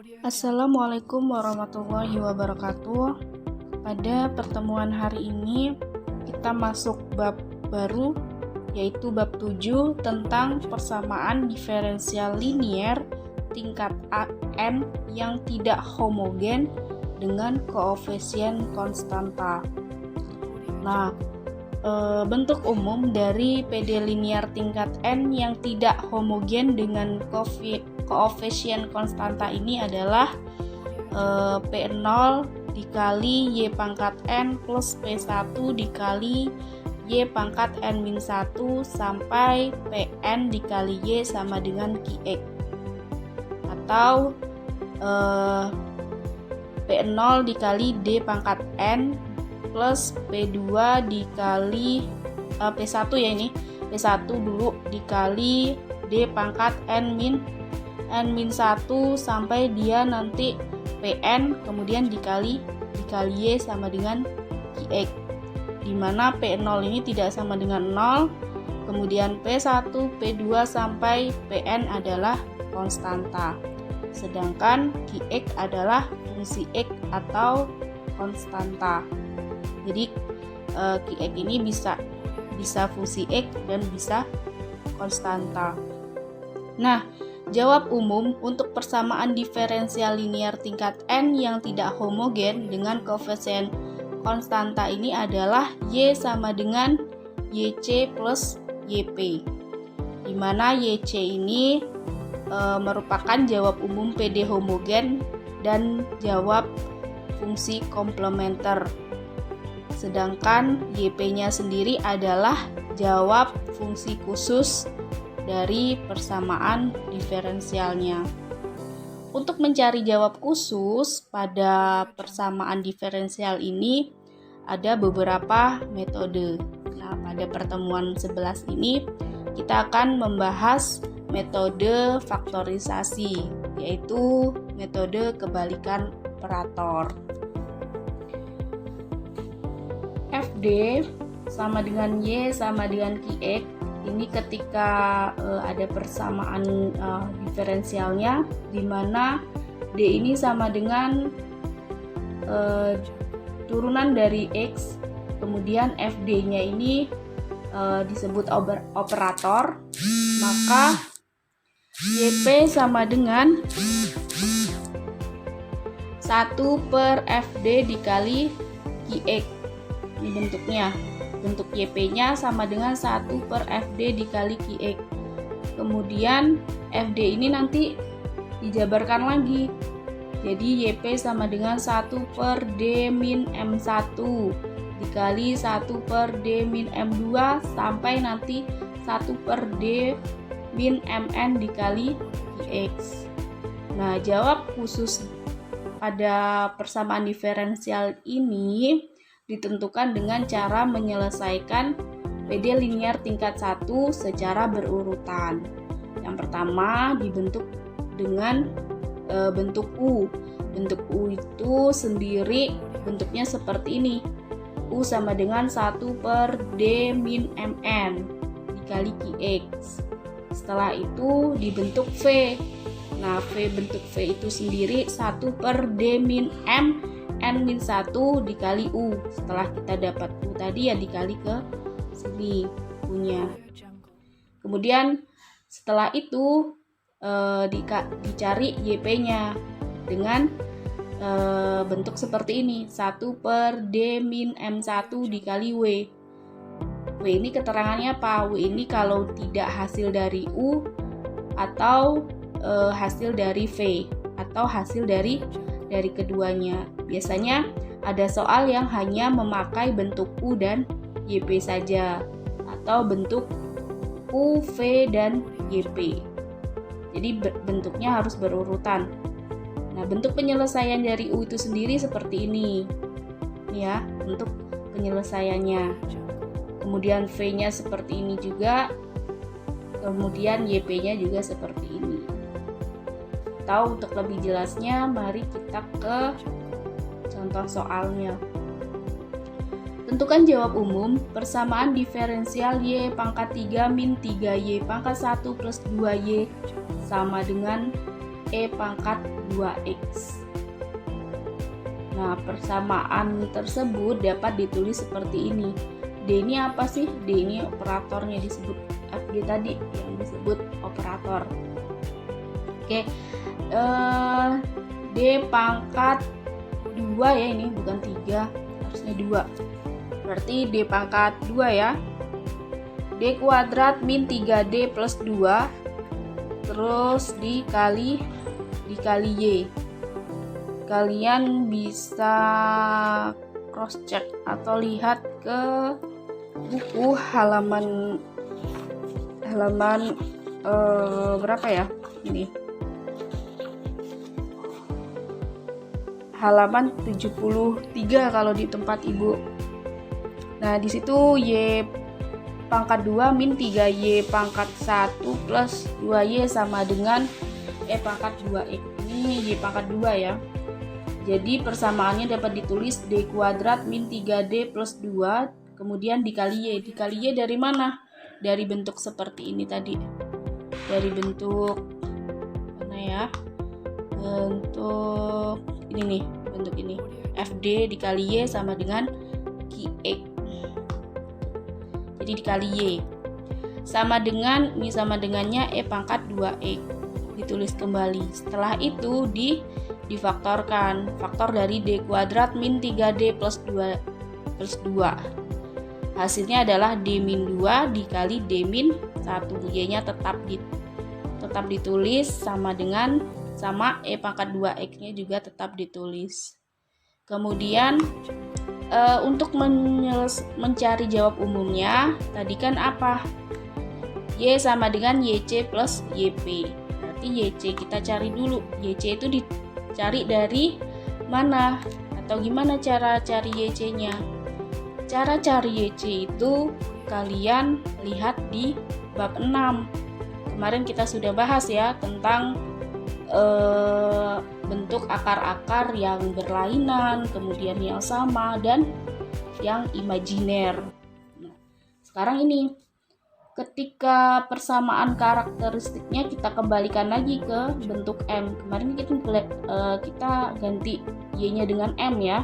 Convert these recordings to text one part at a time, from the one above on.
Assalamualaikum warahmatullahi wabarakatuh. Pada pertemuan hari ini kita masuk bab baru, yaitu bab 7 tentang persamaan diferensial linier tingkat n yang tidak homogen dengan koefisien konstanta. Nah, bentuk umum dari PD linier tingkat n yang tidak homogen dengan koefisien konstanta ini adalah P0 dikali Y pangkat N plus P1 dikali Y pangkat N-1 sampai Pn dikali Y sama dengan Qx, atau P0 dikali D pangkat N plus P2 dikali P1 ya, ini P1 dulu dikali D pangkat N-1 sampai dia nanti Pn kemudian dikali Y sama dengan Qx, dimana P0 ini tidak sama dengan 0, kemudian P1, P2 sampai Pn adalah konstanta, sedangkan Qx adalah fungsi X atau konstanta. Jadi Qx ini bisa fungsi X dan bisa konstanta. Nah, jawab umum untuk persamaan diferensial linier tingkat n yang tidak homogen dengan koefisien konstanta ini adalah Y sama dengan YC plus YP, di mana YC ini merupakan jawab umum PD homogen dan jawab fungsi komplementer, sedangkan YP-nya sendiri adalah jawab fungsi khusus dari persamaan diferensialnya. Untuk mencari jawab khusus pada persamaan diferensial ini ada beberapa metode. Nah, pada pertemuan 11 ini kita akan membahas metode faktorisasi, yaitu metode kebalikan operator. Fd sama dengan Y sama dengan Qx ini ketika ada persamaan diferensialnya, di mana D ini sama dengan turunan dari X, kemudian Fd-nya ini disebut operator, maka Yp sama dengan 1/Fd dikali Qx. Ini bentuknya. Bentuk Yp-nya sama dengan 1/Fd dikali Qx. Kemudian Fd ini nanti dijabarkan lagi. Jadi Yp sama dengan 1/D-M1 dikali 1/D-M2 sampai nanti 1/D-Mn dikali Qx. Nah, jawab khusus pada persamaan diferensial ini ditentukan dengan cara menyelesaikan PD linier tingkat 1 secara berurutan. Yang pertama dibentuk dengan bentuk U. Bentuk U itu sendiri bentuknya seperti ini. U sama dengan 1/D-Mn dikali Qx. Setelah itu dibentuk V. Nah, bentuk V itu sendiri 1/D-M N-1 dikali U. Setelah kita dapat U tadi ya dikali ke sini U-nya. Kemudian setelah itu dicari YP-nya dengan bentuk seperti ini, 1/D-M1 dikali W. W ini keterangannya apa? W ini kalau tidak hasil dari U atau hasil dari V atau hasil dari keduanya. Biasanya ada soal yang hanya memakai bentuk U dan YP saja, atau bentuk U, V, dan YP. Jadi bentuknya harus berurutan. Nah, bentuk penyelesaian dari U itu sendiri seperti ini. Ya, bentuk penyelesaiannya. Kemudian V-nya seperti ini juga. Kemudian YP-nya juga seperti ini. Atau untuk lebih jelasnya, mari kita ke contoh soalnya. Tentukan jawab umum persamaan diferensial Y pangkat 3 min 3Y pangkat 1 plus 2Y sama dengan E pangkat 2x. Nah, persamaan tersebut dapat ditulis seperti ini. D ini apa sih? D ini operatornya, disebut FD tadi yang disebut operator. Oke, D pangkat 2 ya, ini bukan 3, harusnya 2. Berarti D pangkat 2 ya. D kuadrat min 3D plus 2 terus dikali Y. Kalian bisa cross check atau lihat ke buku halaman berapa ya? Ini halaman 73 kalau di tempat Ibu. Nah, di situ Y pangkat 2 min 3Y pangkat 1 plus 2Y sama dengan E pangkat 2X. Ini Y pangkat 2 ya. Jadi persamaannya dapat ditulis D kuadrat min 3D plus 2 kemudian dikali Y. Dikali Y dari mana? Dari bentuk seperti ini tadi. Dari bentuk mana ya? Bentuk ini nih, bentuk ini. FD dikali Y sama dengan QX. Jadi dikali Y. Sama dengan, ini sama dengannya E pangkat 2X. Ditulis kembali. Setelah itu difaktorkan. Faktor dari D kuadrat min 3D plus 2. Hasilnya adalah D min 2 dikali D min 1. Y-nya tetap ditulis sama E pangkat 2X-nya juga tetap ditulis. Kemudian untuk mencari jawab umumnya, tadi kan apa? Y sama dengan YC plus YP. Berarti YC kita cari dulu. YC itu dicari dari mana? Atau gimana cara cari YC-nya? Cara cari YC itu kalian lihat di bab 6. Kemarin kita sudah bahas ya tentang bentuk akar-akar yang berlainan, kemudian yang sama, dan yang imajiner. Nah, sekarang ini ketika persamaan karakteristiknya kita kembalikan lagi ke bentuk M. Kemarin kita ganti Y-nya dengan M ya.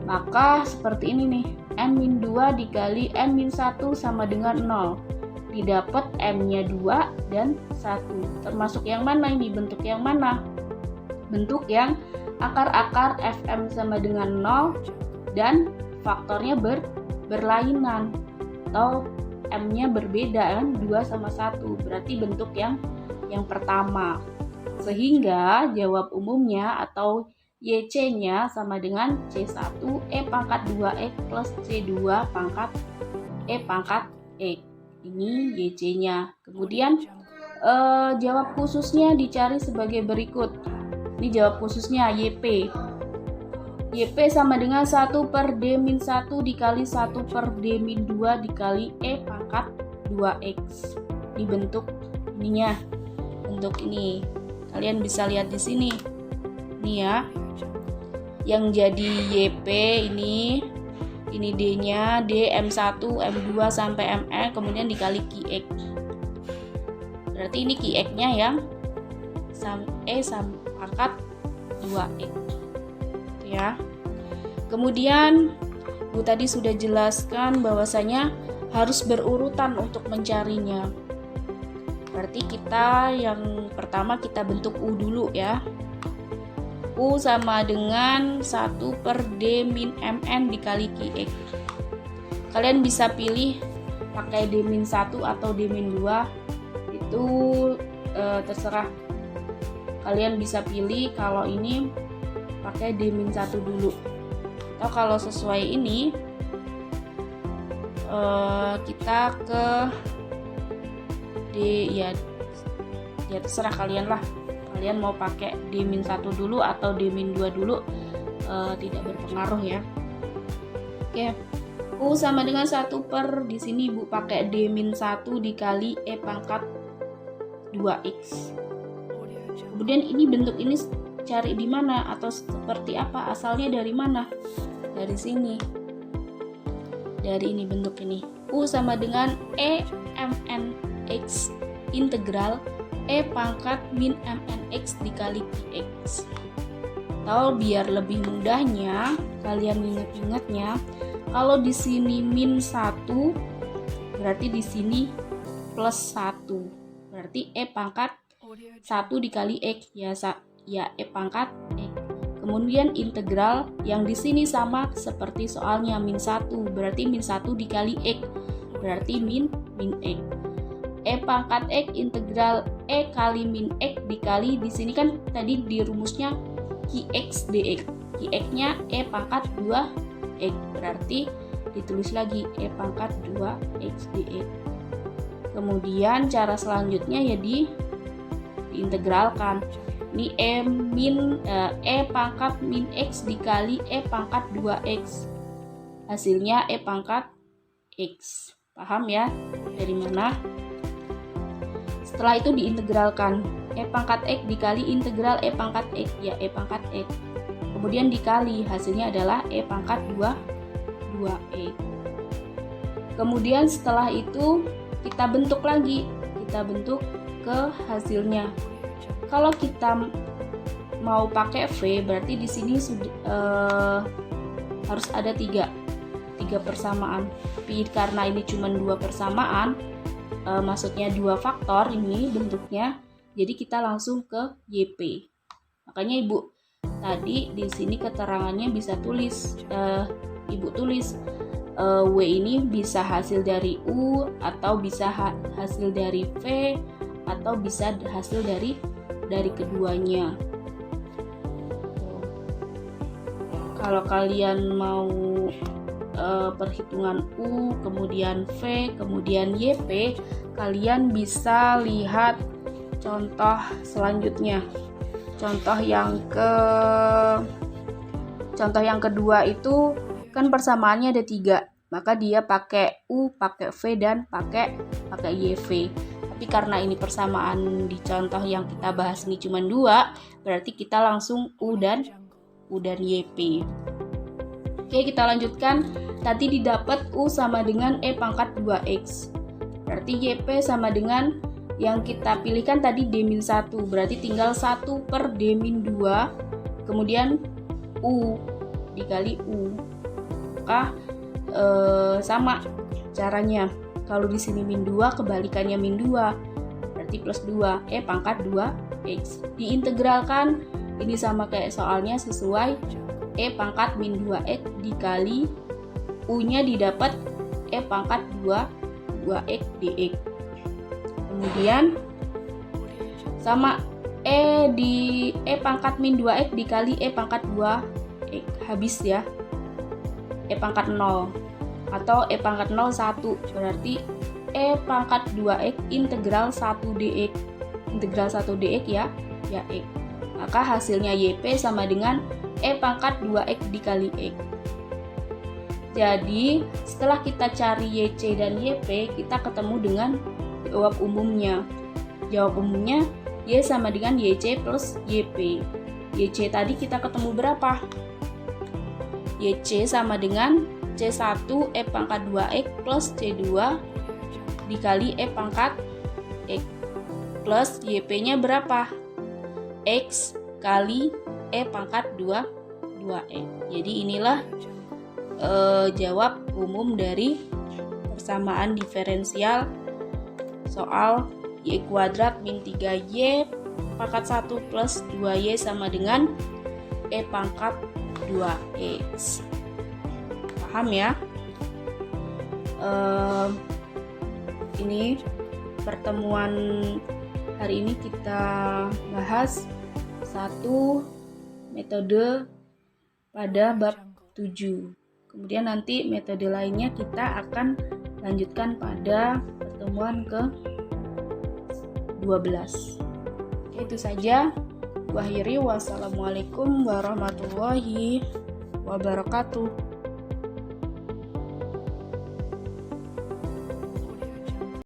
Maka seperti ini nih, M-2 dikali M-1 sama dengan 0. Didapat M-nya 2 dan 1. Termasuk yang mana ini? Bentuk yang mana? Bentuk yang akar-akar Fm sama dengan 0 dan faktornya berlainan atau M-nya berbeda kan, 2 sama 1. Berarti bentuk yang pertama. Sehingga jawab umumnya atau YC-nya sama dengan C1 E pangkat 2X plus C2 pangkat E pangkat X. Ini YC-nya. Kemudian jawab khususnya dicari sebagai berikut. Ini jawab khususnya YP. YP sama dengan 1 per D-1 dikali 1 per D-2 dikali E pangkat 2X. Ini bentuk ininya. Bentuk ini. Kalian bisa lihat di sini. Ini ya. Yang jadi YP ini D-nya, D M1, M2 sampai ME, kemudian dikali QX. Berarti ini QX-nya yang E pangkat 2X. Ya. Kemudian Bu tadi sudah jelaskan bahwasanya harus berurutan untuk mencarinya. Berarti kita yang pertama kita bentuk U dulu ya. U sama dengan 1 per D min MN dikali QX. Kalian bisa pilih pakai D min 1 atau D min 2. Itu terserah. Kalian bisa pilih kalau ini pakai D min 1 dulu. Atau kalau sesuai ini kita ke D ya terserah kalian lah. Kalian mau pakai D-1 dulu atau D-2 dulu, tidak berpengaruh ya. Oke. U sama dengan 1 per, di sini Ibu pakai D-1 dikali E pangkat 2X. Kemudian ini bentuk ini cari di mana atau seperti apa? Asalnya dari mana? Dari sini. Dari ini bentuk ini. U sama dengan E mn X integral E pangkat min mn X dikali Qx. Atau biar lebih mudahnya kalian ingat-ingatnya, kalau di sini min 1 berarti di sini plus 1. Berarti E pangkat 1 dikali X ya E pangkat X. Kemudian integral yang di sini sama seperti soalnya min 1, berarti min 1 dikali X, berarti min X. E pangkat X integral E kali min X dikali, di sini kan tadi di rumusnya Qx dx. Qx-nya E pangkat 2X, berarti ditulis lagi E pangkat 2X dx. Kemudian cara selanjutnya ya diintegralkan. Ini E pangkat min X dikali E pangkat 2X. Hasilnya E pangkat X. Paham ya dari mana? Setelah itu diintegralkan. E pangkat X dikali integral E pangkat X, ya E pangkat X. Kemudian dikali, hasilnya adalah E pangkat 2X. Kemudian setelah itu kita bentuk lagi. Kita bentuk ke hasilnya. Kalau kita mau pakai V, berarti di sini harus ada tiga persamaan. Tapi karena ini cuma 2 persamaan, maksudnya 2 faktor ini bentuknya, jadi kita langsung ke YP. Makanya Ibu tadi di sini keterangannya bisa tulis, Ibu tulis W ini bisa hasil dari U, atau bisa hasil dari V, atau bisa hasil dari keduanya. Kalau kalian mau perhitungan U, kemudian V, kemudian YP, kalian bisa lihat contoh selanjutnya. Contoh yang kedua itu kan persamaannya ada 3, maka dia pakai U, pakai V, dan pakai YV. Tapi karena ini persamaan di contoh yang kita bahas ini cuma 2, berarti kita langsung U dan YP. Oke, kita lanjutkan. Tadi didapat U sama dengan E pangkat 2X. Berarti YP sama dengan yang kita pilihkan tadi D-1. Berarti tinggal 1 per D-2. Kemudian U dikali U. Maka sama caranya. Kalau di sini min 2, kebalikannya min 2. Berarti plus 2. E pangkat 2X. Diintegralkan. Ini sama kayak soalnya, sesuai E pangkat min 2X dikali U-nya didapat E pangkat 2X dx. Kemudian sama E pangkat min 2X dikali E pangkat 2X. Habis ya. E pangkat 0 atau E pangkat 0 1. Berarti E pangkat 2X integral 1 dx. Integral 1 dx ya X. Maka hasilnya YP sama dengan E pangkat 2X dikali X. Jadi setelah kita cari YC dan YP, kita ketemu dengan jawab umumnya. Jawab umumnya Y sama dengan YC plus YP. YC tadi kita ketemu berapa? YC sama dengan C1 E pangkat 2X plus C2 dikali E pangkat X. Plus YP-nya berapa? X kali E pangkat 2X. Jadi inilah jawab umum dari persamaan diferensial soal Y kuadrat min 3Y pangkat 1 plus 2Y sama dengan E pangkat 2X. Paham ya? Ini pertemuan hari ini kita bahas 1 metode pada bab 7. Kemudian nanti metode lainnya kita akan lanjutkan pada pertemuan ke-12. Oke, itu saja. Wassalamualaikum warahmatullahi wabarakatuh.